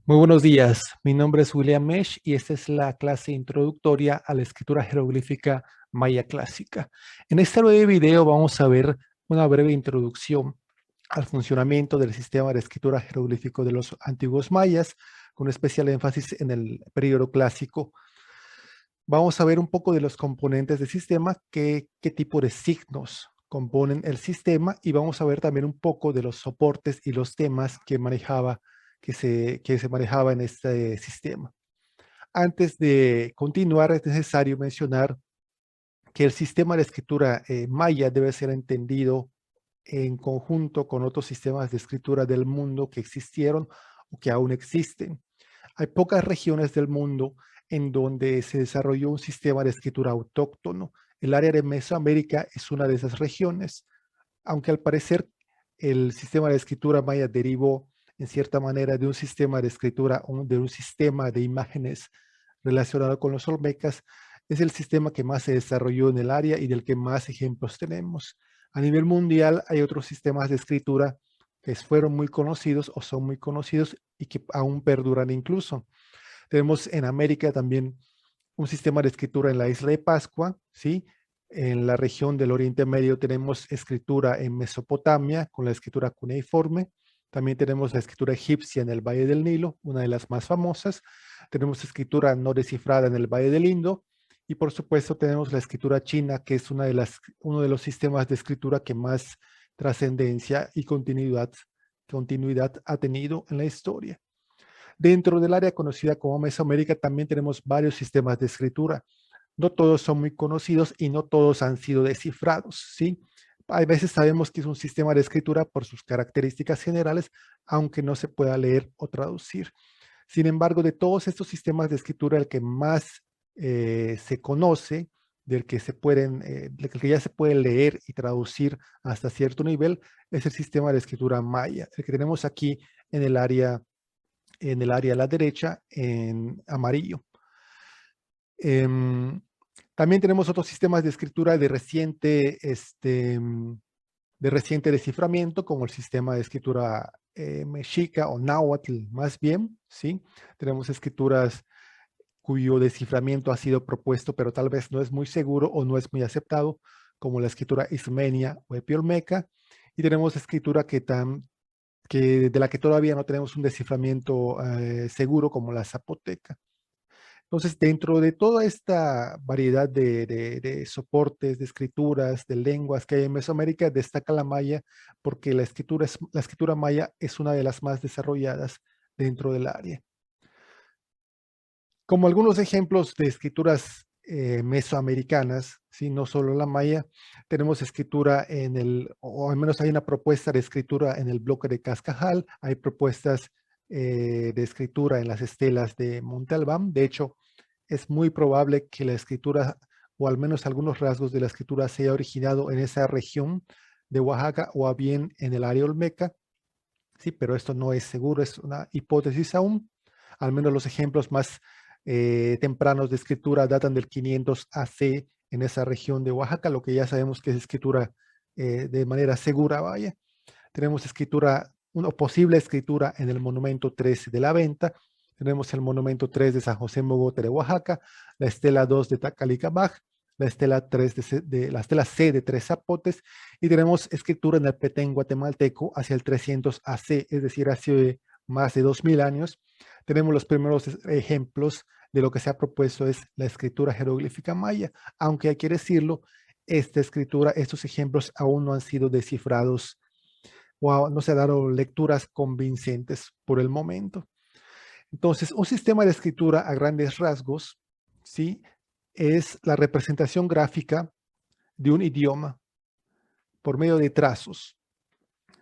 Muy buenos días, mi nombre es William Mesh y esta es la clase introductoria a la escritura jeroglífica maya clásica. En este breve video vamos a ver una breve introducción al funcionamiento del sistema de escritura jeroglífico de los antiguos mayas, con especial énfasis en el periodo clásico. Vamos a ver un poco de los componentes del sistema, qué tipo de signos componen el sistema, y vamos a ver también un poco de los soportes y los temas que se manejaba en este sistema. Antes de continuar, es necesario mencionar que el sistema de escritura maya debe ser entendido en conjunto con otros sistemas de escritura del mundo que existieron o que aún existen. Hay pocas regiones del mundo en donde se desarrolló un sistema de escritura autóctono. El área de Mesoamérica es una de esas regiones, aunque al parecer el sistema de escritura maya derivó en cierta manera de un sistema de escritura, de un sistema de imágenes relacionado con los olmecas. Es el sistema que más se desarrolló en el área y del que más ejemplos tenemos. A nivel mundial hay otros sistemas de escritura que fueron muy conocidos o son muy conocidos y que aún perduran incluso. Tenemos en América también un sistema de escritura en la isla de Pascua, ¿sí? En la región del Oriente Medio tenemos escritura en Mesopotamia con la escritura cuneiforme. También tenemos la escritura egipcia en el Valle del Nilo, una de las más famosas. Tenemos escritura no descifrada en el Valle del Indo. Y por supuesto tenemos la escritura china, que es uno de los sistemas de escritura que más trascendencia y continuidad ha tenido en la historia. Dentro del área conocida como Mesoamérica también tenemos varios sistemas de escritura. No todos son muy conocidos y no todos han sido descifrados, ¿sí? A veces sabemos que es un sistema de escritura por sus características generales, aunque no se pueda leer o traducir. Sin embargo, de todos estos sistemas de escritura, el que más se conoce, del que ya se puede leer y traducir hasta cierto nivel, es el sistema de escritura maya, el que tenemos aquí en el área a la derecha en amarillo. También tenemos otros sistemas de escritura de reciente desciframiento, como el sistema de escritura mexica o náhuatl más bien, ¿sí? Tenemos escrituras cuyo desciframiento ha sido propuesto, pero tal vez no es muy seguro o no es muy aceptado, como la escritura ismenia o epiolmeca, y tenemos escritura de la que todavía no tenemos un desciframiento seguro, como la zapoteca. Entonces, dentro de toda esta variedad de soportes, de escrituras, de lenguas que hay en Mesoamérica, destaca la maya porque la escritura maya es una de las más desarrolladas dentro del área. Como algunos ejemplos de escrituras mesoamericanas, ¿sí? No solo la maya, tenemos escritura o al menos hay una propuesta de escritura en el bloque de Cascajal, hay propuestas de escritura en las estelas de Monte Albán. De hecho, es muy probable que la escritura, o al menos algunos rasgos de la escritura, se haya originado en esa región de Oaxaca o bien en el área olmeca, sí, pero esto no es seguro, es una hipótesis aún. Al menos los ejemplos más tempranos de escritura datan del 500 AC en esa región de Oaxaca, lo que ya sabemos que es escritura de manera segura, vaya. Tenemos escritura, una posible escritura en el monumento 13 de la Venta. Tenemos el monumento 3 de San José Mogote de Oaxaca, la estela 2 de Tacalicabac, la estela la estela C de Tres Zapotes, y tenemos escritura en el Petén guatemalteco hacia el 300 AC, es decir, hace más de 2000 años. Tenemos los primeros ejemplos de lo que se ha propuesto es la escritura jeroglífica maya, aunque hay que decirlo, esta escritura, estos ejemplos aún no han sido descifrados o no se han dado lecturas convincentes por el momento. Entonces, un sistema de escritura a grandes rasgos, ¿sí? Es la representación gráfica de un idioma por medio de trazos,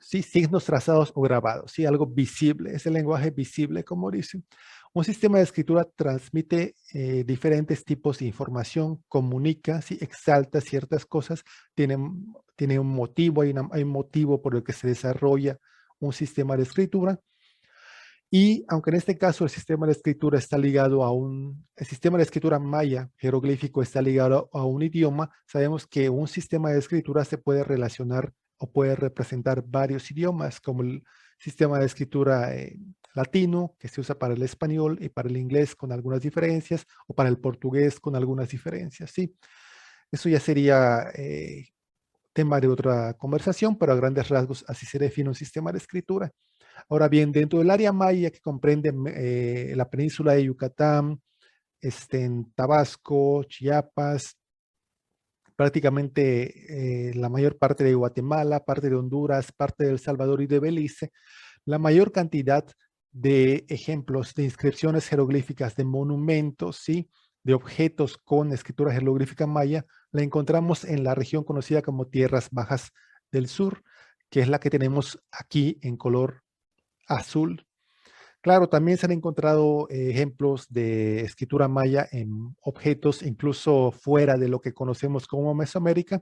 ¿sí? Signos trazados o grabados, ¿sí? Algo visible, es el lenguaje visible, como dicen. Un sistema de escritura transmite diferentes tipos de información, comunica, ¿sí? Exalta ciertas cosas, tiene un motivo, hay un motivo por el que se desarrolla un sistema de escritura. Y aunque en este caso el sistema de escritura el sistema de escritura maya jeroglífico está ligado a un idioma, sabemos que un sistema de escritura se puede relacionar o puede representar varios idiomas, como sistema de escritura latino que se usa para el español y para el inglés con algunas diferencias, o para el portugués con algunas diferencias, ¿sí? Eso ya sería tema de otra conversación, pero a grandes rasgos así se define un sistema de escritura. Ahora bien, dentro del área maya que comprende la península de Yucatán, en Tabasco, Chiapas, prácticamente la mayor parte de Guatemala, parte de Honduras, parte de El Salvador y de Belice, la mayor cantidad de ejemplos de inscripciones jeroglíficas, de monumentos, ¿sí? De objetos con escritura jeroglífica maya, la encontramos en la región conocida como Tierras Bajas del Sur, que es la que tenemos aquí en color azul. Claro, también se han encontrado ejemplos de escritura maya en objetos incluso fuera de lo que conocemos como Mesoamérica,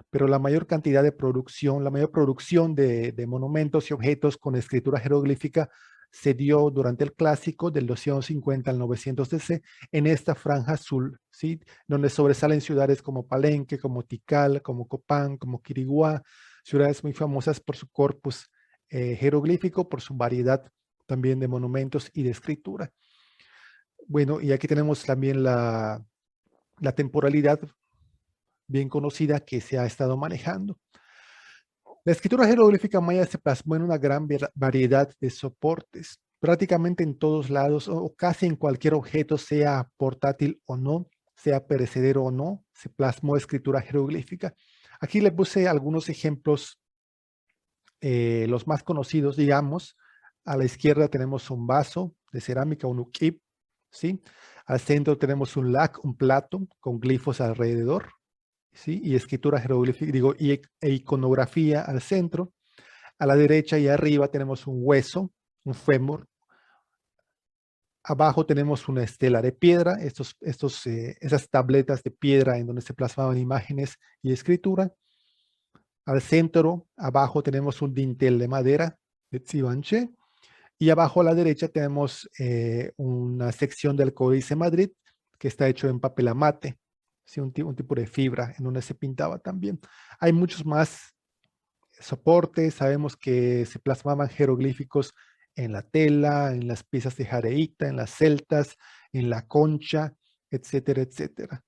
pero la mayor cantidad de producción, la mayor producción de monumentos y objetos con escritura jeroglífica se dio durante el clásico del 250 al 900 DC en esta franja azul, ¿sí? Donde sobresalen ciudades como Palenque, como Tikal, como Copán, como Quiriguá, ciudades muy famosas por su corpus jeroglífico, por su variedad también de monumentos y de escritura. Bueno, y aquí tenemos también la temporalidad bien conocida que se ha estado manejando. La escritura jeroglífica maya se plasmó en una gran variedad de soportes, prácticamente en todos lados o casi en cualquier objeto, sea portátil o no, sea perecedero o no, se plasmó escritura jeroglífica. Aquí le puse algunos ejemplos, los más conocidos, digamos. A la izquierda tenemos un vaso de cerámica, un uqib, ¿sí? Al centro tenemos un lac, un plato con glifos alrededor, ¿sí? Y escritura jeroglífica, digo, e iconografía al centro. A la derecha y arriba tenemos un hueso, un fémur. Abajo tenemos una estela de piedra, esas tabletas de piedra en donde se plasmaban imágenes y escritura. Al centro, abajo tenemos un dintel de madera de Tsibanché. Y abajo a la derecha tenemos una sección del Códice Madrid que está hecho en papel amate, ¿sí? Un tipo de fibra en donde se pintaba también. Hay muchos más soportes, sabemos que se plasmaban jeroglíficos en la tela, en las piezas de jareíta, en las celtas, en la concha, etcétera, etcétera.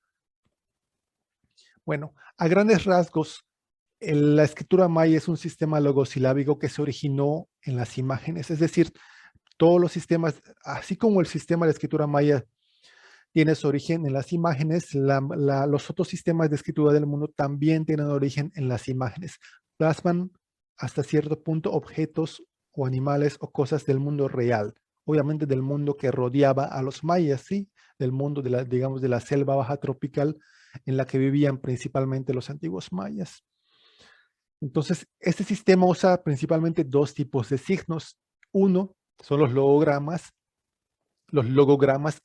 Bueno, a grandes rasgos, la escritura maya es un sistema logosilábico que se originó en las imágenes, es decir, todos los sistemas, así como el sistema de escritura maya tiene su origen en las imágenes, los otros sistemas de escritura del mundo también tienen origen en las imágenes. Plasman hasta cierto punto objetos o animales o cosas del mundo real, obviamente del mundo que rodeaba a los mayas, ¿sí? Del mundo de digamos, de la selva baja tropical en la que vivían principalmente los antiguos mayas. Entonces, este sistema usa principalmente dos tipos de signos. Uno son los logogramas,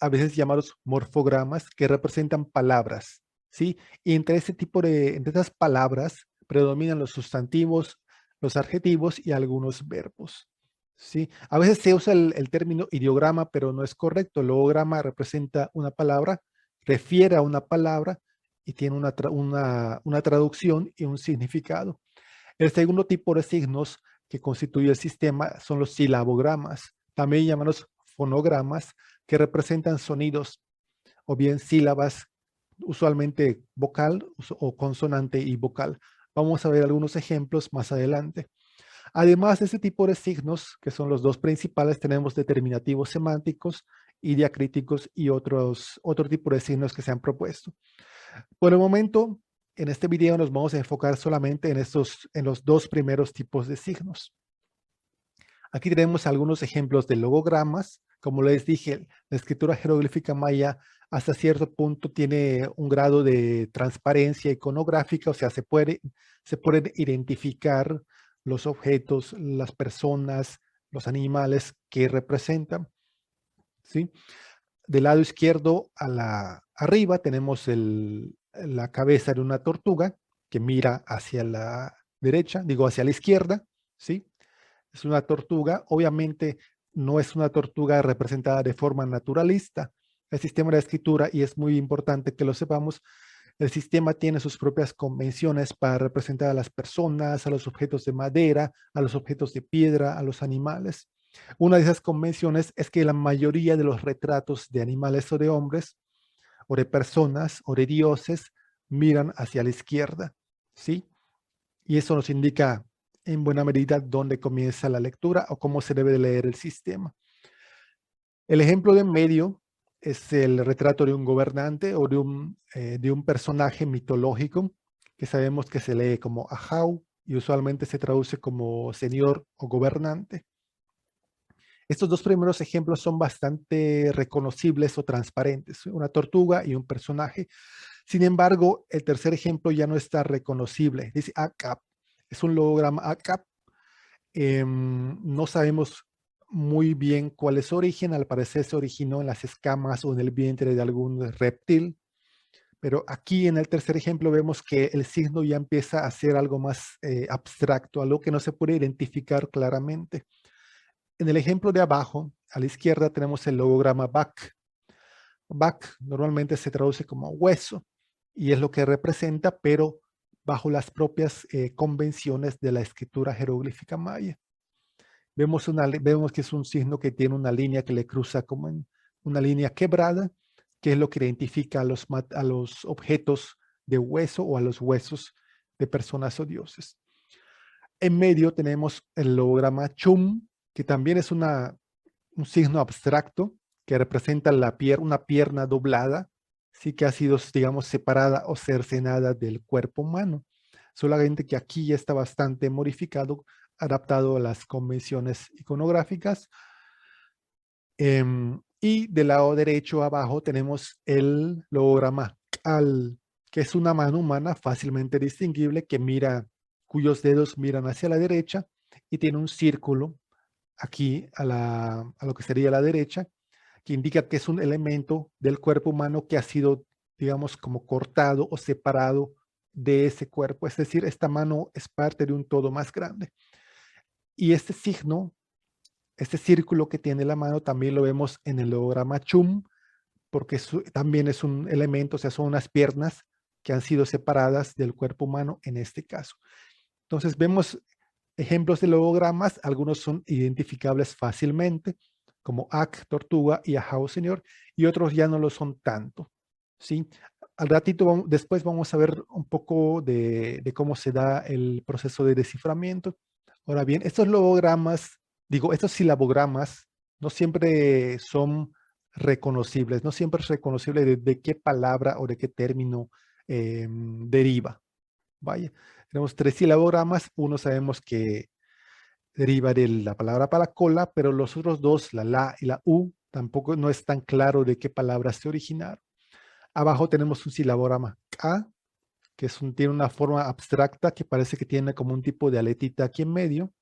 a veces llamados morfogramas, que representan palabras, ¿sí? Y entre entre esas palabras predominan los sustantivos, los adjetivos y algunos verbos, ¿sí? A veces se usa el término ideograma, pero no es correcto. El logograma representa una palabra, refiere a una palabra y tiene una traducción y un significado. El segundo tipo de signos que constituye el sistema son los silabogramas, también llamados fonogramas, que representan sonidos o bien sílabas, usualmente vocal o consonante y vocal. Vamos a ver algunos ejemplos más adelante. Además de este tipo de signos, que son los dos principales, tenemos determinativos semánticos y diacríticos y otro tipo de signos que se han propuesto. Por el momento, en este video nos vamos a enfocar solamente en los dos primeros tipos de signos. Aquí tenemos algunos ejemplos de logogramas. Como les dije, la escritura jeroglífica maya hasta cierto punto tiene un grado de transparencia iconográfica, o sea, se pueden identificar los objetos, las personas, los animales que representan, ¿sí? Del lado izquierdo arriba tenemos la cabeza de una tortuga que mira hacia la derecha, digo hacia la izquierda, ¿sí? Es una tortuga, obviamente no es una tortuga representada de forma naturalista. El sistema de escritura, y es muy importante que lo sepamos, El sistema tiene sus propias convenciones para representar a las personas, a los objetos de madera, a los objetos de piedra, a los animales. Una de esas convenciones es que la mayoría de los retratos de animales o de hombres, o de personas, o de dioses, miran hacia la izquierda, ¿sí? Y eso nos indica en buena medida dónde comienza la lectura o cómo se debe de leer el sistema. El ejemplo de en medio es el retrato de un gobernante o de un personaje mitológico que sabemos que se lee como Ahau y usualmente se traduce como señor o gobernante. Estos dos primeros ejemplos son bastante reconocibles o transparentes, una tortuga y un personaje. Sin embargo, el tercer ejemplo ya no está reconocible. Dice ACAP, es un logograma ACAP. No sabemos muy bien cuál es su origen, al parecer se originó en las escamas o en el vientre de algún reptil, pero aquí en el tercer ejemplo vemos que el signo ya empieza a ser algo más abstracto, algo que no se puede identificar claramente. En el ejemplo de abajo, a la izquierda tenemos el logograma BAC. BAC normalmente se traduce como hueso y es lo que representa, pero bajo las propias convenciones de la escritura jeroglífica maya. Vemos que es un signo que tiene una línea que le cruza como en una línea quebrada, que es lo que identifica a los objetos de hueso o a los huesos de personas o dioses. En medio tenemos el logograma Chum, que también es un signo abstracto que representa una pierna doblada, sí que ha sido, digamos, separada o cercenada del cuerpo humano. Solamente que aquí ya está bastante modificado, adaptado a las convenciones iconográficas. Y del lado derecho abajo tenemos el logograma Kal, que es una mano humana fácilmente distinguible cuyos dedos miran hacia la derecha y tiene un círculo aquí a lo que sería la derecha, que indica que es un elemento del cuerpo humano que ha sido, digamos, como cortado o separado de ese cuerpo. Es decir, esta mano es parte de un todo más grande. Y este signo, este círculo que tiene la mano, también lo vemos en el logograma Chum, porque también es un elemento, o sea, son unas piernas que han sido separadas del cuerpo humano en este caso. Entonces vemos ejemplos de logogramas, algunos son identificables fácilmente, como Ak, tortuga, y Ahau, señor, y otros ya no lo son tanto, ¿sí? Al ratito, después vamos a ver un poco de cómo se da el proceso de desciframiento. Ahora bien, estos silabogramas no siempre son reconocibles, no siempre es reconocible de qué palabra o de qué término deriva. Vaya, tenemos 3 silabogramas, uno sabemos que deriva de la palabra para cola, pero los otros dos, la y la u, tampoco no es tan claro de qué palabras se originaron. Abajo tenemos un silabograma K, que tiene una forma abstracta que parece que tiene como un tipo de aletita aquí en medio,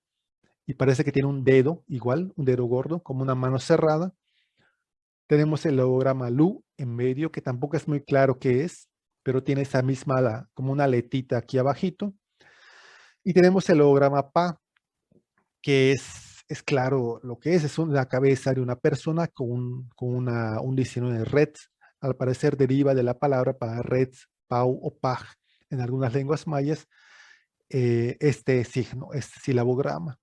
y parece que tiene un dedo igual, un dedo gordo, como una mano cerrada. Tenemos el logograma Lu en medio, que tampoco es muy claro qué es, pero tiene esa misma, como una aletita aquí abajito. Y tenemos el logograma Pa, que es claro lo que es la cabeza de una persona un diseño de red. Al parecer deriva de la palabra para red, pau o paj en algunas lenguas mayas, este signo, este silabograma.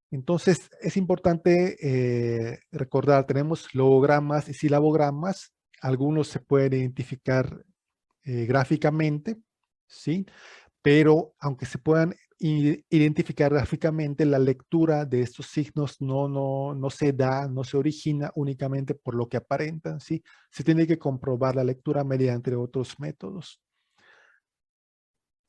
Entonces es importante recordar, tenemos logogramas y silabogramas, algunos se pueden identificar gráficamente, ¿sí? Pero aunque se puedan identificar gráficamente, la lectura de estos signos no se da, no se origina únicamente por lo que aparentan, ¿sí? Se tiene que comprobar la lectura mediante otros métodos.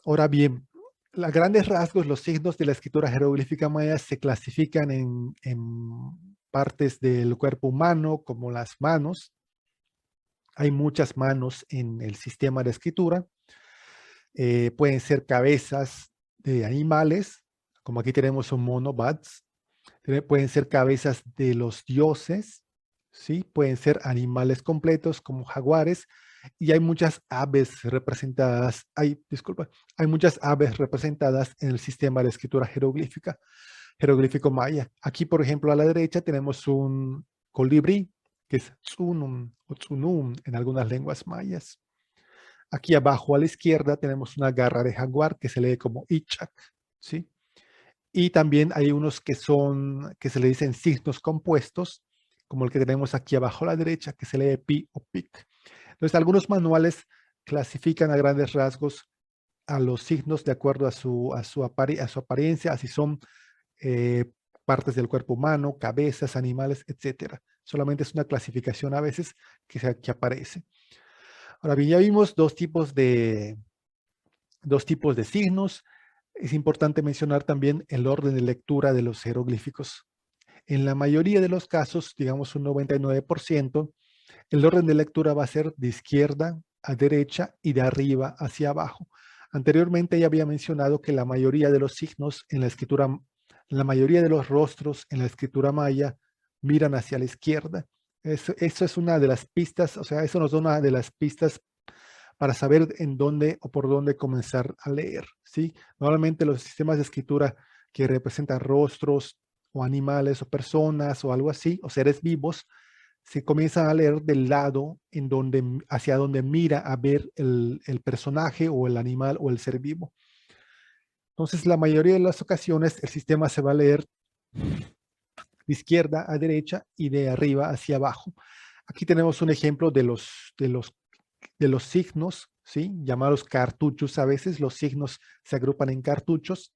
Ahora bien, a grandes rasgos, los signos de la escritura jeroglífica maya se clasifican en partes del cuerpo humano, como las manos. Hay muchas manos en el sistema de escritura. Pueden ser cabezas de animales, como aquí tenemos un mono, bats. Pueden ser cabezas de los dioses, ¿sí? Pueden ser animales completos como jaguares, y hay muchas aves representadas, hay muchas aves representadas en el sistema de escritura jeroglífico maya. Aquí, por ejemplo, a la derecha tenemos un colibrí, que es tsunum o tsunum en algunas lenguas mayas. Aquí abajo a la izquierda tenemos una garra de jaguar que se lee como ichak, ¿sí? Y también hay unos que se le dicen signos compuestos, como el que tenemos aquí abajo a la derecha, que se lee pi o pic. Entonces, algunos manuales clasifican a grandes rasgos a los signos de acuerdo a su apariencia, así son eh, partes del cuerpo humano, cabezas, animales, etcétera. Solamente es una clasificación a veces que aparece. Ahora bien, ya vimos dos tipos de signos. Es importante mencionar también el orden de lectura de los jeroglíficos. En la mayoría de los casos, digamos un 99%, el orden de lectura va a ser de izquierda a derecha y de arriba hacia abajo. Anteriormente ya había mencionado que la mayoría de los signos en la escritura, la mayoría de los rostros en la escritura maya miran hacia la izquierda. Eso es una de las pistas, o sea, eso nos da una de las pistas para saber en dónde o por dónde comenzar a leer, ¿sí? Normalmente los sistemas de escritura que representan rostros o animales o personas o algo así, o seres vivos, se comienzan a leer del lado hacia donde mira a ver el personaje o el animal o el ser vivo. Entonces, la mayoría de las ocasiones el sistema se va a leer de izquierda a derecha y de arriba hacia abajo. Aquí tenemos un ejemplo de los signos, ¿sí? Llamados cartuchos. A veces los signos se agrupan en cartuchos,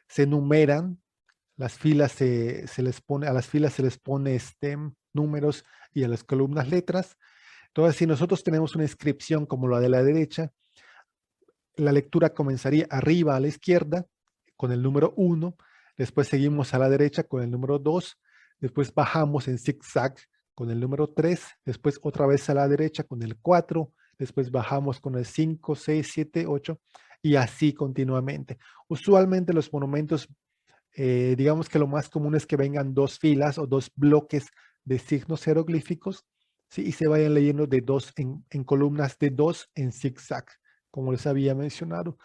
se numeran, a las filas se les pone números y a las columnas letras. Entonces, si nosotros tenemos una inscripción como la de la derecha, la lectura comenzaría arriba a la izquierda con el número 1, después seguimos a la derecha con el número 2, después bajamos en zigzag con el número 3, después otra vez a la derecha con el 4, después bajamos con el 5, 6, 7, 8 y así continuamente. Usualmente los monumentos, digamos que lo más común es que vengan dos filas o dos bloques de signos jeroglíficos, ¿sí? Y se vayan leyendo en columnas de 2 en zigzag, como les había mencionado,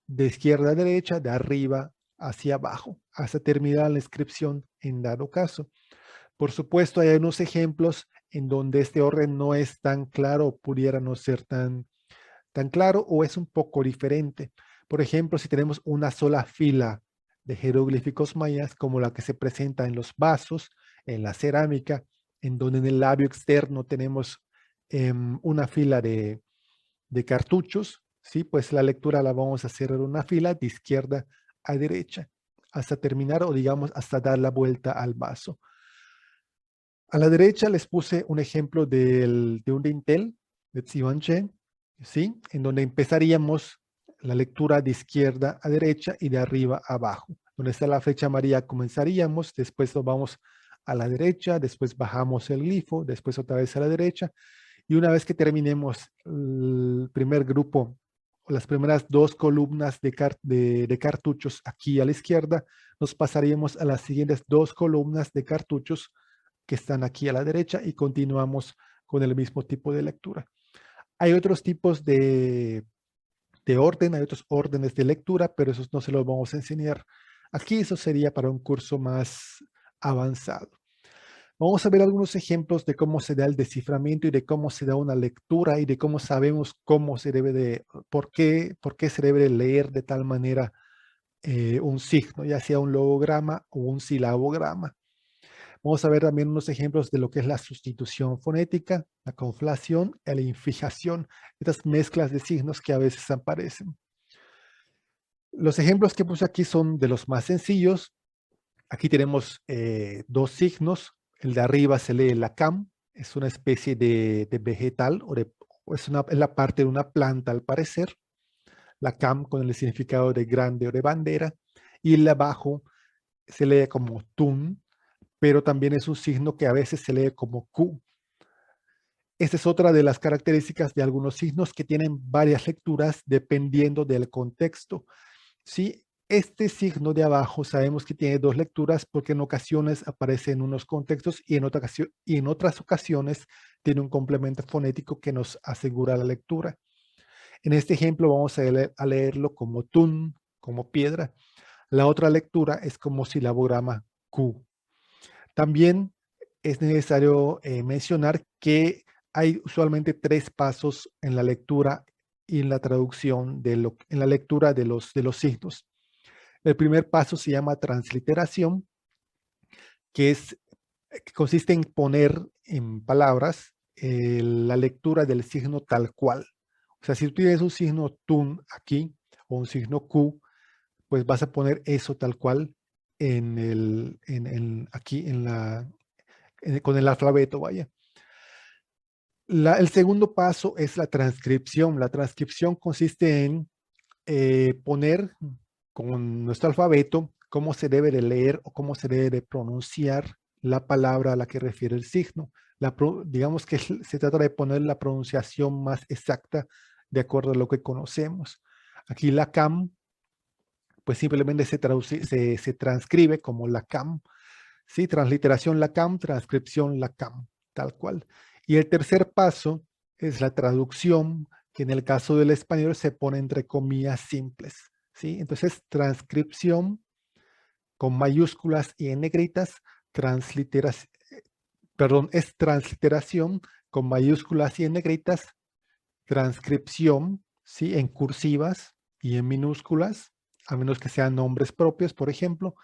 de izquierda a derecha, de arriba hacia abajo, hasta terminar la inscripción en dado caso. Por supuesto, hay unos ejemplos en donde este orden no es tan claro o pudiera no ser tan claro o es un poco diferente. Por ejemplo, si tenemos una sola fila de jeroglíficos mayas, como la que se presenta en los vasos, en la cerámica, en donde en el labio externo tenemos una fila de cartuchos, ¿sí? Pues la lectura la vamos a hacer en una fila de izquierda a derecha, hasta terminar o digamos hasta dar la vuelta al vaso. A la derecha les puse un ejemplo de un dintel, de Tsivanche, ¿sí? En donde empezaríamos la lectura de izquierda a derecha y de arriba a abajo. Donde está la flecha amarilla comenzaríamos, después nos vamos a la derecha, después bajamos el glifo, después otra vez a la derecha. Y una vez que terminemos el primer grupo, o las primeras dos columnas de cartuchos aquí a la izquierda, nos pasaríamos a las siguientes dos columnas de cartuchos que están aquí a la derecha y continuamos con el mismo tipo de lectura. Hay otros tipos de orden, hay otros órdenes de lectura, pero esos no se los vamos a enseñar aquí. Eso sería para un curso más avanzado. Vamos a ver algunos ejemplos de cómo se da el desciframiento y de cómo se da una lectura y de cómo sabemos cómo se debe por qué se debe leer de tal manera un signo, ya sea un logograma o un silabograma. Vamos a ver también unos ejemplos de lo que es la sustitución fonética, la conflación y la infijación, estas mezclas de signos que a veces aparecen. Los ejemplos que puse aquí son de los más sencillos. Aquí tenemos dos signos. El de arriba se lee la cam, es una especie de vegetal o es la parte de una planta al parecer. La cam con el significado de grande o de bandera. Y el de abajo se lee como tun, pero también es un signo que a veces se lee como Q. Esta es otra de las características de algunos signos que tienen varias lecturas dependiendo del contexto. Sí, este signo de abajo sabemos que tiene dos lecturas porque en ocasiones aparece en unos contextos y en otras ocasiones tiene un complemento fonético que nos asegura la lectura. En este ejemplo vamos a leerlo como tun, como piedra. La otra lectura es como silabograma Q. También es necesario mencionar que hay usualmente tres pasos en la lectura y en la traducción, en la lectura de los signos. El primer paso se llama transliteración, que consiste en poner en palabras la lectura del signo tal cual. O sea, si tú tienes un signo tun aquí o un signo q, pues vas a poner eso tal cual aquí con el alfabeto, vaya. El segundo paso es la transcripción. La transcripción consiste en poner con nuestro alfabeto cómo se debe de leer o cómo se debe de pronunciar la palabra a la que refiere el signo. Digamos que se trata de poner la pronunciación más exacta de acuerdo a lo que conocemos. Aquí la CAM, pues simplemente se transcribe como la CAM. ¿Sí? Transliteración la CAM, transcripción la CAM, tal cual. Y el tercer paso es la traducción, que en el caso del español se pone entre comillas simples. ¿Sí? Entonces, transcripción con mayúsculas y en negritas, es transliteración con mayúsculas y en negritas, transcripción, ¿sí? En cursivas y en minúsculas, a menos que sean nombres propios, por ejemplo,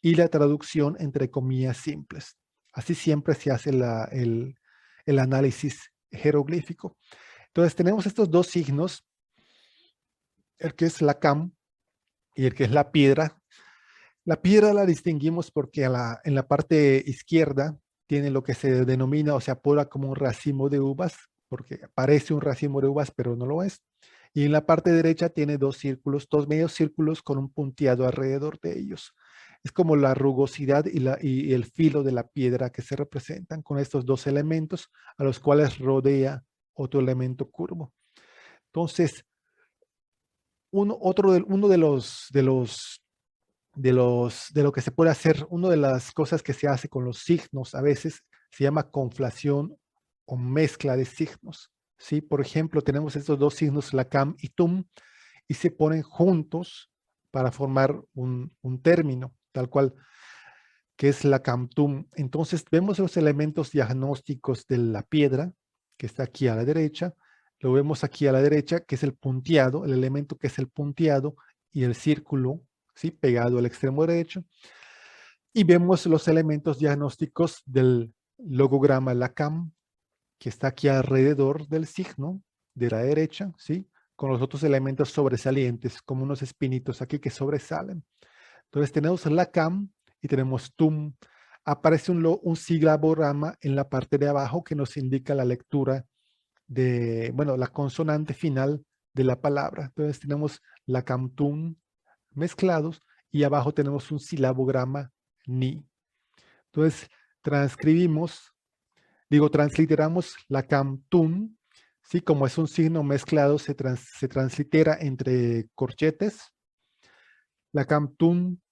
y la traducción entre comillas simples. Así siempre se hace el análisis jeroglífico. Entonces tenemos estos dos signos, el que es la cam y el que es la piedra. La piedra la distinguimos porque en la parte izquierda tiene lo que se denomina o se apoda como un racimo de uvas, porque parece un racimo de uvas, pero no lo es. Y en la parte derecha tiene dos medios círculos con un punteado alrededor de ellos. Es como la rugosidad y el filo de la piedra que se representan con estos dos elementos a los cuales rodea otro elemento curvo. Entonces, uno de lo que se puede hacer, una de las cosas que se hace con los signos a veces se llama conflación o mezcla de signos. ¿Sí? Por ejemplo, tenemos estos dos signos, la cam y tum, y se ponen juntos para formar un término, tal cual, que es la cam-tum. Entonces vemos los elementos diagnósticos de la piedra, que está aquí a la derecha, lo vemos aquí a la derecha, que es el punteado, el elemento que es el punteado, y el círculo, ¿sí? Pegado al extremo derecho. Y vemos los elementos diagnósticos del logograma LACAM, que está aquí alrededor del signo de la derecha, ¿sí? Con los otros elementos sobresalientes, como unos espinitos aquí que sobresalen. Entonces tenemos LACAM y tenemos TUM. Aparece un silabograma en la parte de abajo que nos indica la lectura de, bueno, la consonante final de la palabra. Entonces tenemos LACAM, TUM mezclados y abajo tenemos un silabograma NI. Entonces transliteramos la CAM-TUN, ¿sí? Como es un signo mezclado, se translitera entre corchetes, la CAM-TUN,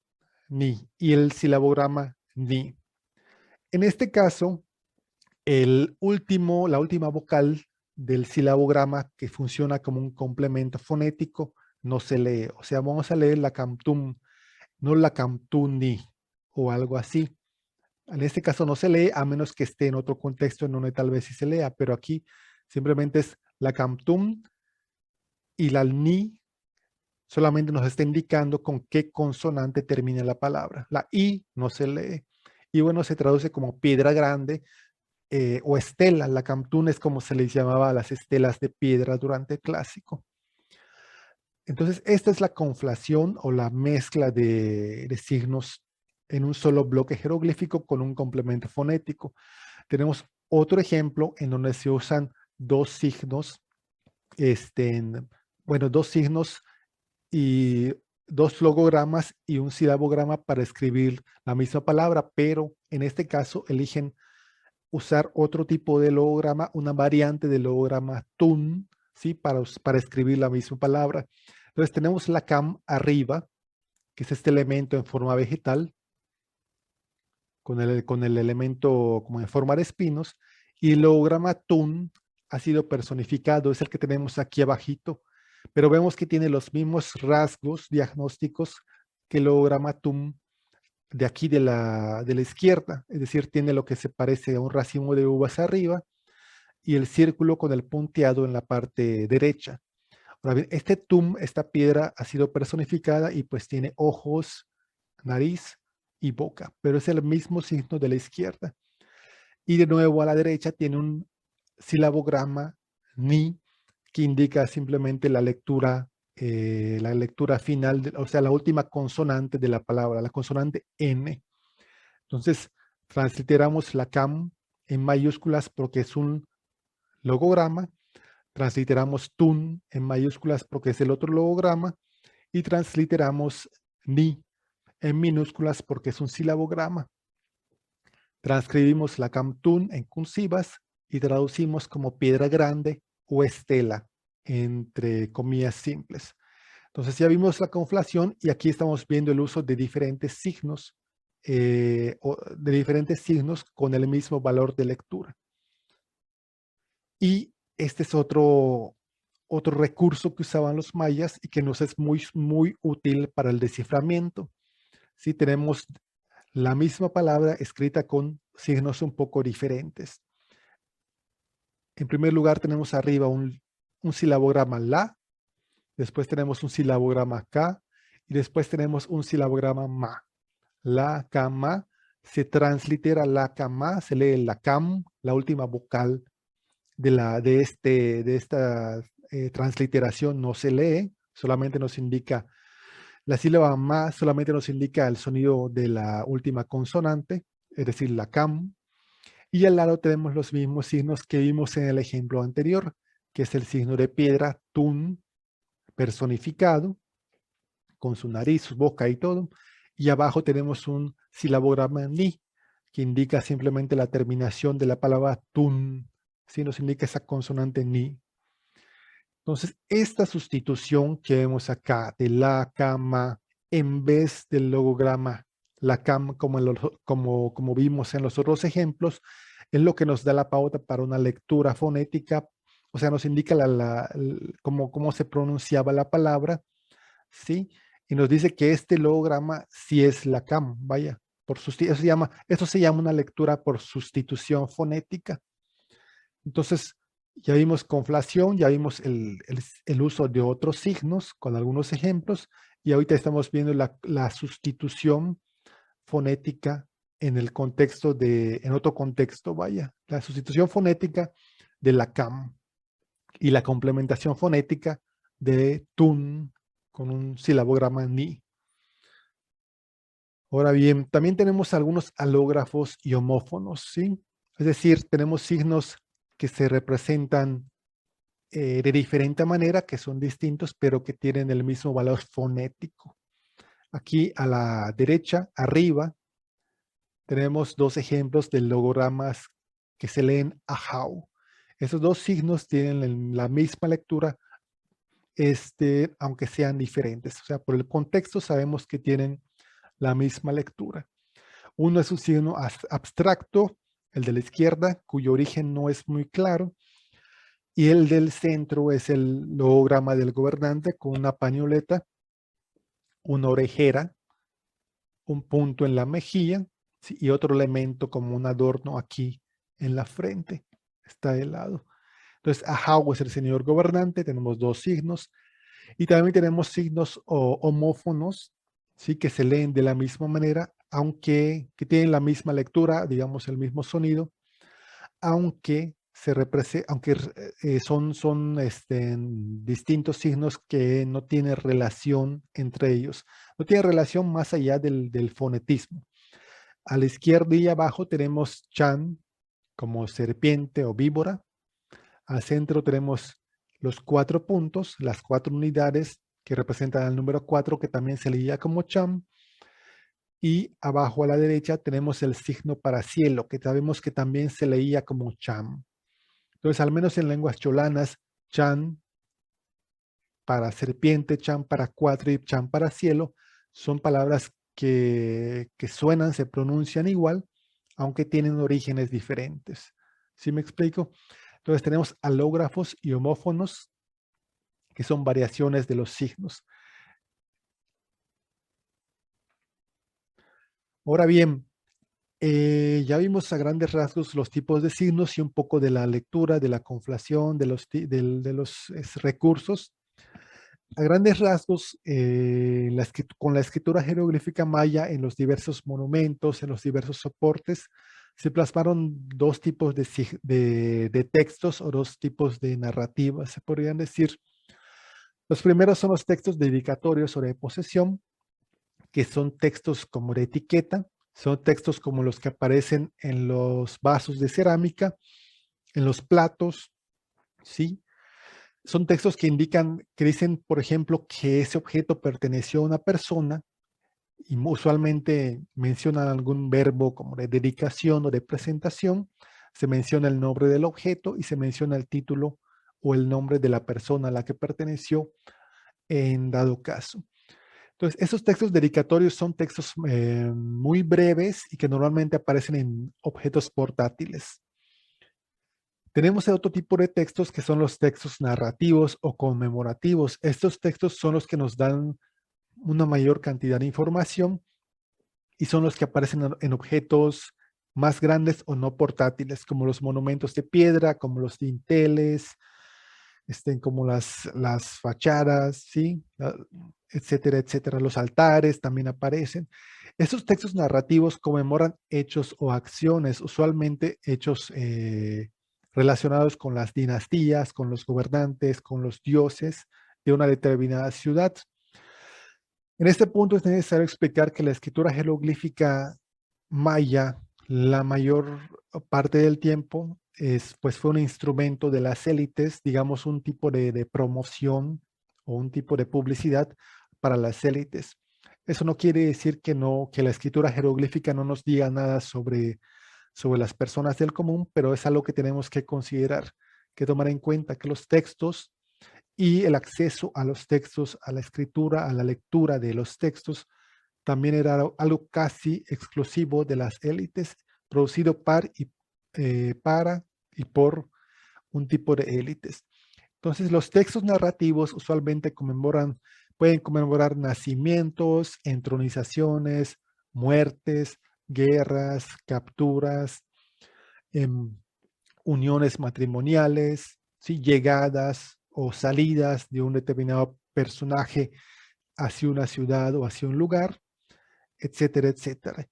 NI, y el silabograma NI. En este caso, la última vocal del silabograma que funciona como un complemento fonético no se lee. O sea, vamos a leer la CAM-TUN, no la CAM-TUN-NI o algo así. En este caso no se lee a menos que esté en otro contexto en donde tal vez sí se lea, pero aquí simplemente es la CAM-TUM y la NI solamente nos está indicando con qué consonante termina la palabra. La I no se lee. Y bueno, se traduce como piedra grande o estela. La CAM-TUM es como se les llamaba a las estelas de piedra durante el clásico. Entonces, esta es la conflación o la mezcla de signos en un solo bloque jeroglífico con un complemento fonético. Tenemos otro ejemplo en donde se usan dos signos, dos signos y dos logogramas y un silabograma para escribir la misma palabra, pero en este caso eligen usar otro tipo de logograma, una variante del logograma TUN, ¿sí? Para escribir la misma palabra. Entonces tenemos la CAM arriba, que es este elemento en forma vegetal, con el elemento como en forma de espinos, y el logograma TUN ha sido personificado, es el que tenemos aquí abajito, pero vemos que tiene los mismos rasgos diagnósticos que el logograma TUN de aquí de la izquierda, es decir, tiene lo que se parece a un racimo de uvas arriba y el círculo con el punteado en la parte derecha. Ahora bien, este tum, esta piedra ha sido personificada y pues tiene ojos, nariz y boca, pero es el mismo signo de la izquierda. Y de nuevo a la derecha tiene un silabograma ni, que indica simplemente la lectura final, o sea, la última consonante de la palabra, la consonante N. Entonces, transliteramos la CAM en mayúsculas porque es un logograma, transliteramos TUN en mayúsculas porque es el otro logograma, y transliteramos NI en minúsculas porque es un silabograma. Transcribimos la CAM TUN en cursivas y traducimos como piedra grande o estela, entre comillas simples. Entonces ya vimos la conflación y aquí estamos viendo el uso de diferentes signos, con el mismo valor de lectura. Y este es otro recurso que usaban los mayas y que nos es muy, muy útil para el desciframiento. Si tenemos la misma palabra escrita con signos un poco diferentes. En primer lugar tenemos arriba un silabograma la, después tenemos un silabograma ka y después tenemos un silabograma ma. La, ka, ma, se translitera la, ka, ma, se lee la cam, la última vocal de esta transliteración no se lee, solamente nos indica, la sílaba ma solamente nos indica el sonido de la última consonante, es decir, la cam, y al lado tenemos los mismos signos que vimos en el ejemplo anterior, que es el signo de piedra, tun, personificado, con su nariz, su boca y todo, y abajo tenemos un silabograma ni, que indica simplemente la terminación de la palabra tun, ¿sí? Nos indica esa consonante ni. Entonces, esta sustitución que vemos acá de la, cama, en vez del logograma, la cam, como vimos en los otros ejemplos, es lo que nos da la pauta para una lectura fonética, o sea, nos indica cómo se pronunciaba la palabra, ¿sí? Y nos dice que este logograma sí es la cam, vaya, eso se llama una lectura por sustitución fonética. Entonces, ya vimos conflación, ya vimos el uso de otros signos con algunos ejemplos, y ahorita estamos viendo la sustitución fonética en otro contexto, vaya, la sustitución fonética de la CAM y la complementación fonética de TUN con un silabograma NI. Ahora bien, también tenemos algunos alógrafos y homófonos, ¿sí? Es decir, tenemos signos que se representan de diferente manera, que son distintos, pero que tienen el mismo valor fonético. Aquí a la derecha, arriba, tenemos dos ejemplos de logogramas que se leen ajau. Esos dos signos tienen la misma lectura, aunque sean diferentes. O sea, por el contexto sabemos que tienen la misma lectura. Uno es un signo abstracto, el de la izquierda, cuyo origen no es muy claro, y el del centro es el logograma del gobernante con una pañoleta, una orejera, un punto en la mejilla, ¿sí? Y otro elemento como un adorno aquí en la frente. Está de lado. Entonces, Ahau es el señor gobernante, tenemos dos signos. Y también tenemos signos homófonos, ¿sí? Que se leen de la misma manera, aunque que tienen la misma lectura, digamos el mismo sonido, aunque son distintos signos que no tienen relación entre ellos. No tienen relación más allá del fonetismo. A la izquierda y abajo tenemos chan como serpiente o víbora. Al centro tenemos los 4 puntos, las 4 unidades que representan el número 4, que también se leía como cham. Y abajo a la derecha tenemos el signo para cielo, que sabemos que también se leía como cham. Entonces, al menos en lenguas cholanas, chan para serpiente, chan para cuatro y chan para cielo son palabras que suenan, se pronuncian igual, aunque tienen orígenes diferentes. ¿Sí me explico? Entonces tenemos alógrafos y homófonos, que son variaciones de los signos. Ahora bien, ya vimos a grandes rasgos los tipos de signos y un poco de la lectura, de la conflación, de los recursos. A grandes rasgos, con la escritura jeroglífica maya en los diversos monumentos, en los diversos soportes, se plasmaron dos tipos de textos o dos tipos de narrativas, se podrían decir. Los primeros son los textos dedicatorios o de posesión, que son textos como de etiqueta, son textos como los que aparecen en los vasos de cerámica, en los platos, ¿sí? Son textos que indican, que dicen, por ejemplo, que ese objeto perteneció a una persona y usualmente mencionan algún verbo como de dedicación o de presentación, se menciona el nombre del objeto y se menciona el título o el nombre de la persona a la que perteneció en dado caso. Entonces, esos textos dedicatorios son textos muy breves y que normalmente aparecen en objetos portátiles. Tenemos otro tipo de textos que son los textos narrativos o conmemorativos. Estos textos son los que nos dan una mayor cantidad de información y son los que aparecen en objetos más grandes o no portátiles, como los monumentos de piedra, como los dinteles, como las fachadas, ¿sí? Etcétera, etcétera. Los altares también aparecen. Estos textos narrativos conmemoran hechos o acciones, usualmente hechos relacionados con las dinastías, con los gobernantes, con los dioses de una determinada ciudad. En este punto es necesario explicar que la escritura jeroglífica maya, la mayor parte del tiempo, pues fue un instrumento de las élites, digamos un tipo de promoción o un tipo de publicidad para las élites. Eso no quiere decir que la escritura jeroglífica no nos diga nada sobre las personas del común, pero es algo que tenemos que considerar, que tomar en cuenta que los textos y el acceso a los textos, a la escritura, a la lectura de los textos, también era algo casi exclusivo de las élites, producido para y por un tipo de élites. Entonces, los textos narrativos usualmente pueden conmemorar nacimientos, entronizaciones, muertes, guerras, capturas, em, uniones matrimoniales, ¿sí? Llegadas o salidas de un determinado personaje hacia una ciudad o hacia un lugar, etcétera, etcétera.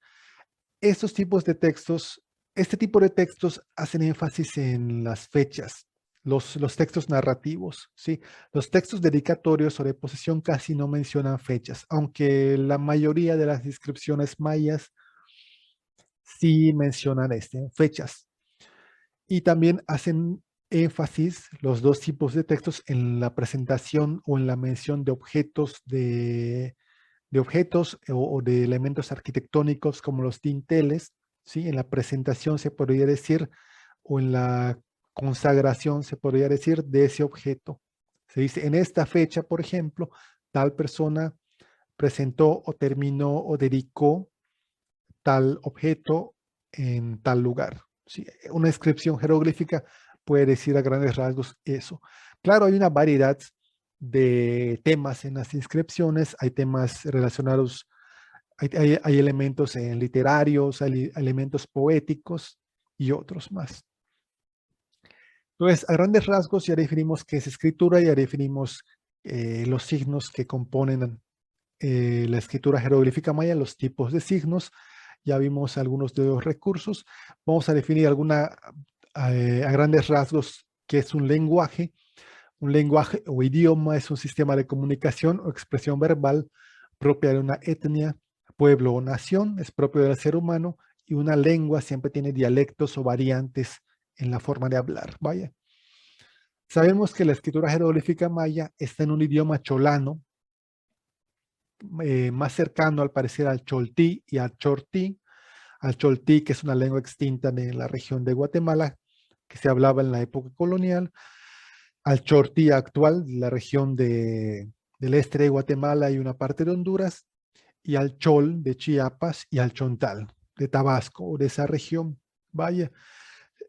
Estos tipos de textos, este tipo de textos hacen énfasis en las fechas, los textos narrativos, ¿sí? Los textos dedicatorios o de posesión casi no mencionan fechas, aunque la mayoría de las inscripciones mayas sí mencionan fechas. Y también hacen énfasis los dos tipos de textos en la presentación o en la mención de objetos de objetos o de elementos arquitectónicos como los dinteles, ¿sí? En la presentación se podría decir, o en la consagración se podría decir de ese objeto. Se dice, en esta fecha, por ejemplo, tal persona presentó o terminó o dedicó tal objeto en tal lugar. ¿Sí? Una inscripción jeroglífica puede decir a grandes rasgos eso. Claro, hay una variedad de temas en las inscripciones, hay temas relacionados, hay elementos literarios, hay elementos poéticos y otros más. Entonces, a grandes rasgos ya definimos qué es escritura, ya definimos los signos que componen la escritura jeroglífica maya, los tipos de signos, ya vimos algunos de los recursos. Vamos a definir a grandes rasgos qué es un lenguaje. Un lenguaje o idioma es un sistema de comunicación o expresión verbal propia de una etnia, pueblo o nación, es propio del ser humano, y una lengua siempre tiene dialectos o variantes en la forma de hablar. Vaya. Sabemos que la escritura jeroglífica maya está en un idioma cholano, más cercano al parecer al choltí y al chortí. Al choltí, que es una lengua extinta de la región de Guatemala, que se hablaba en la época colonial, al chortí actual, la región del este de Guatemala y una parte de Honduras, y al chol de Chiapas y al chontal de Tabasco o de esa región. Vaya,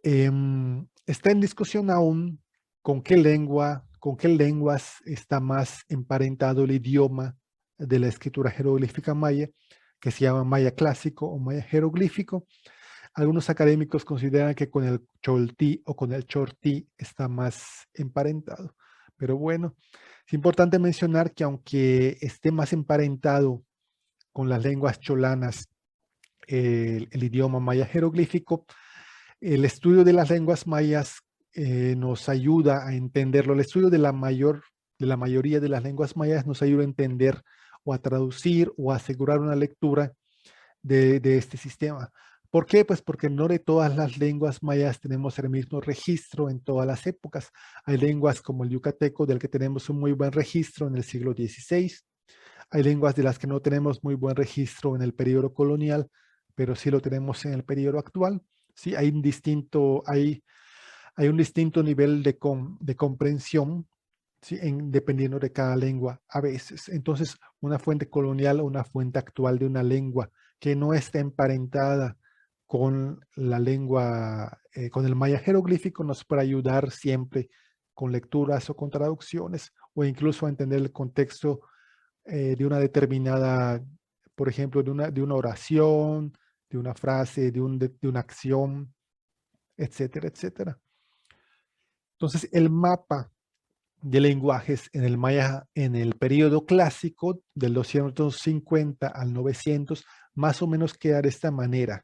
está en discusión aún con qué lenguas está más emparentado el idioma de la escritura jeroglífica maya, que se llama maya clásico o maya jeroglífico. Algunos académicos consideran que con el choltí o con el chortí está más emparentado. Pero bueno, es importante mencionar que aunque esté más emparentado con las lenguas cholanas, el idioma maya jeroglífico, el estudio de las lenguas mayas nos ayuda a entenderlo. El estudio de la mayoría de las lenguas mayas nos ayuda a entender o a traducir o a asegurar una lectura de este sistema. ¿Por qué? Pues porque no de todas las lenguas mayas tenemos el mismo registro en todas las épocas. Hay lenguas como el yucateco, del que tenemos un muy buen registro en el siglo XVI. Hay lenguas de las que no tenemos muy buen registro en el periodo colonial, pero sí lo tenemos en el periodo actual. Sí, hay un distinto nivel de comprensión, ¿sí? Dependiendo de cada lengua a veces. Entonces, una fuente colonial o una fuente actual de una lengua que no está emparentada con la lengua, con el maya jeroglífico, nos puede ayudar siempre con lecturas o con traducciones, o incluso a entender el contexto de una determinada, por ejemplo, de una oración, de una frase, de una acción, etcétera, etcétera. Entonces, el mapa de lenguajes en el maya en el periodo clásico del 250 al 900 más o menos queda de esta manera.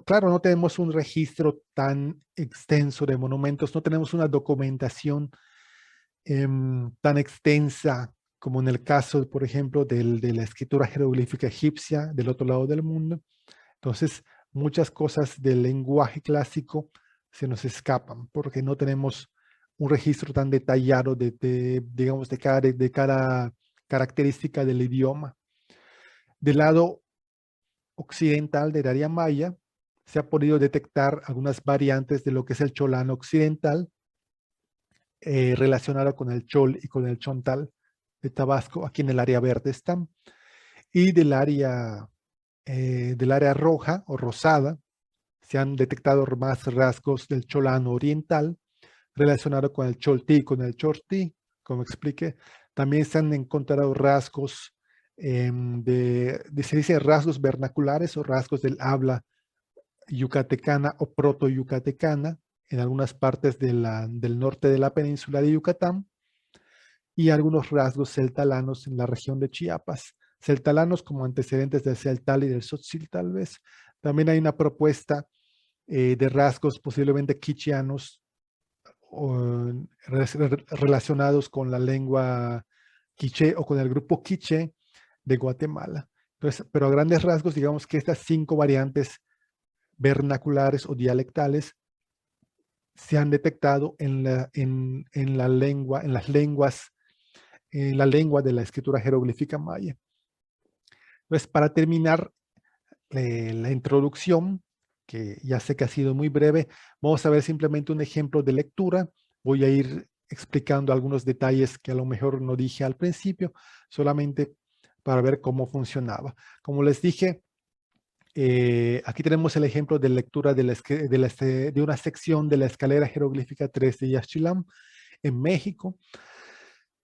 Claro, no tenemos un registro tan extenso de monumentos, no tenemos una documentación tan extensa como en el caso, por ejemplo, de la escritura jeroglífica egipcia del otro lado del mundo. Entonces, muchas cosas del lenguaje clásico se nos escapan porque no tenemos un registro tan detallado digamos, de cada característica del idioma. Del lado occidental del área maya, se ha podido detectar algunas variantes de lo que es el cholano occidental, relacionado con el chol y con el chontal de Tabasco, aquí en el área verde están, y del área roja o rosada, se han detectado más rasgos del cholano oriental relacionado con el choltí y con el chortí, como expliqué. También se han encontrado rasgos se dice rasgos vernaculares o rasgos del habla yucatecana o proto-yucatecana en algunas partes del norte de la península de Yucatán y algunos rasgos celtalanos en la región de Chiapas. Celtalanos como antecedentes del celtal y del tzotzil tal vez. También hay una propuesta de rasgos posiblemente quichianos relacionados con la lengua quiché o con el grupo quiché de Guatemala. Entonces, pero a grandes rasgos, digamos que estas 5 variantes vernaculares o dialectales se han detectado en la lengua, en las lenguas, en la lengua de la escritura jeroglífica maya. Entonces, para terminar la introducción, que ya sé que ha sido muy breve, vamos a ver simplemente un ejemplo de lectura. Voy a ir explicando algunos detalles que a lo mejor no dije al principio, solamente para ver cómo funcionaba. Como les dije, aquí tenemos el ejemplo de lectura de una sección de la escalera jeroglífica 3 de Yaxchilán en México.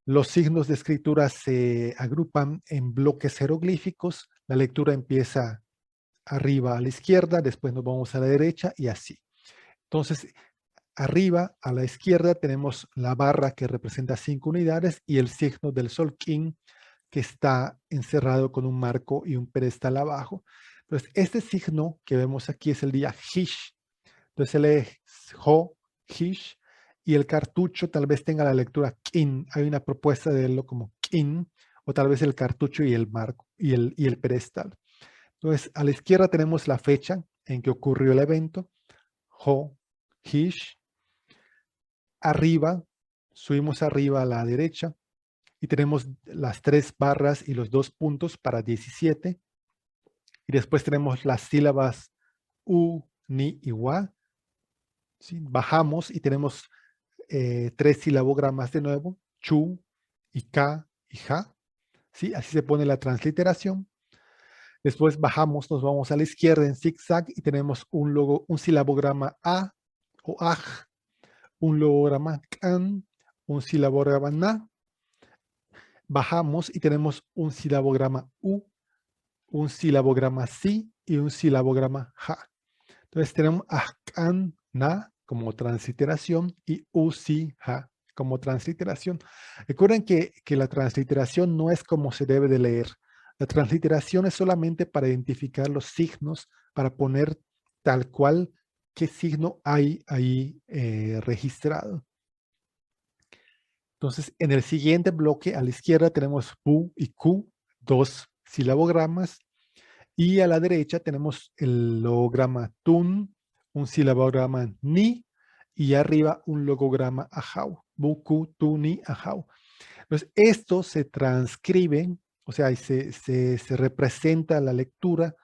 Los signos de escritura se agrupan en bloques jeroglíficos. La lectura empieza arriba a la izquierda, después nos vamos a la derecha y así. Entonces, arriba a la izquierda tenemos la barra que representa 5 unidades y el signo del solquín que está encerrado con un marco y un pedestal abajo. Entonces, este signo que vemos aquí es el día Hish. Entonces, se lee Ho, Hish, y el cartucho tal vez tenga la lectura Kin. Hay una propuesta de leerlo como Kin, o tal vez el cartucho y el marco y el pedestal. Entonces, a la izquierda tenemos la fecha en que ocurrió el evento, Ho, Hish. Arriba, subimos arriba a la derecha y tenemos las 3 barras y los 2 puntos para 17. Y después tenemos las sílabas U, Ni y Wa. ¿Sí? Bajamos y tenemos 3 silabogramas de nuevo, Chu y Ka y Ja. ¿Sí? Así se pone la transliteración. Después bajamos, nos vamos a la izquierda en zigzag y tenemos un silabograma A o Aj, un logograma Kan, un silabograma Na. Bajamos y tenemos un silabograma U, un silabograma Si y un silabograma Ja. Entonces tenemos Aj, Kan, Na como transliteración y U, Si, Ja como transliteración. Recuerden que la transliteración no es como se debe de leer. La transliteración es solamente para identificar los signos, para poner tal cual qué signo hay ahí registrado. Entonces, en el siguiente bloque, a la izquierda tenemos pu y ku, dos silabogramas, y a la derecha tenemos el logograma tun, un silabograma ni, y arriba un logograma ajau, bu, ku, tu, ni, ajau. Entonces, esto se transcribe, o sea, y se representa la lectura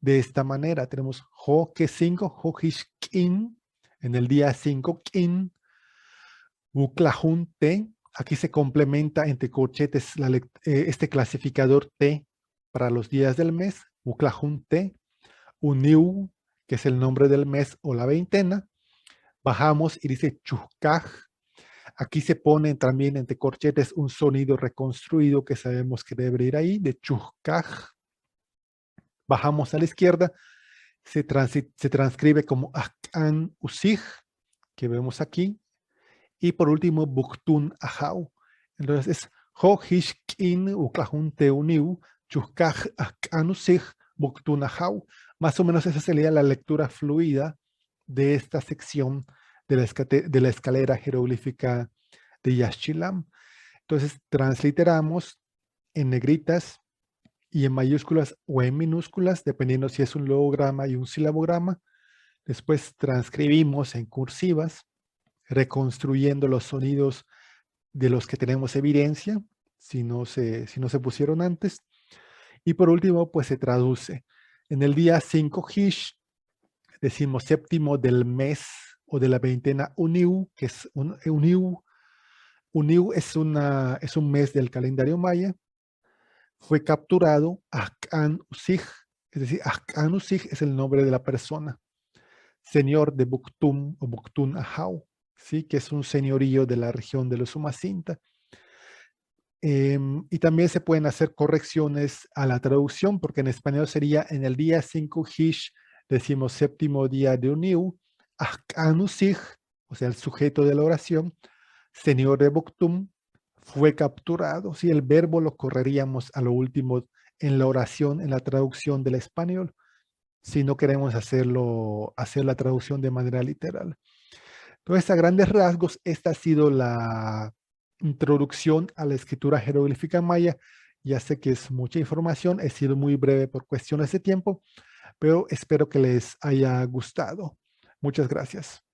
de esta manera. Tenemos jo que 5, jo hish kin, en el día 5 kin, uklahun te. Aquí se complementa entre corchetes este clasificador T para los días del mes, uklahun te, uniu, que es el nombre del mes o la veintena. Bajamos y dice chukaj. Aquí se pone también entre corchetes un sonido reconstruido que sabemos que debe ir ahí, de chukaj. Bajamos a la izquierda, se transcribe como akan usij, que vemos aquí. Y por último, buktun ajau. Entonces es ho hish kin uklahun teuniu, chukaj akan usij, buktun ajau. Más o menos esa sería la lectura fluida de esta sección de la escalera jeroglífica de Yaxchilam. Entonces transliteramos en negritas y en mayúsculas o en minúsculas, dependiendo si es un logograma y un silabograma. Después transcribimos en cursivas, reconstruyendo los sonidos de los que tenemos evidencia, si no se pusieron antes. Y por último, pues se traduce. En el día 5 Hish, decimos séptimo del mes o de la veintena Uniu, que es Uniu. Uniu es un mes del calendario maya. Fue capturado Akan Usij, es decir, Akan Usij es el nombre de la persona, señor de Buktum o Buktun Ahau, ¿sí? Que es un señorío de la región de los Umacinta. Y también se pueden hacer correcciones a la traducción, porque en español sería en el día 5 Hish, decimos séptimo día de Uniu, Akan Usij, o sea, el sujeto de la oración, señor de Buktum, fue capturado. Si el verbo lo correríamos a lo último en la oración, en la traducción del español, si no queremos hacer la traducción de manera literal. Entonces, a grandes rasgos, esta ha sido la introducción a la escritura jeroglífica maya. Ya sé que es mucha información, he sido muy breve por cuestiones de tiempo, pero espero que les haya gustado. Muchas gracias.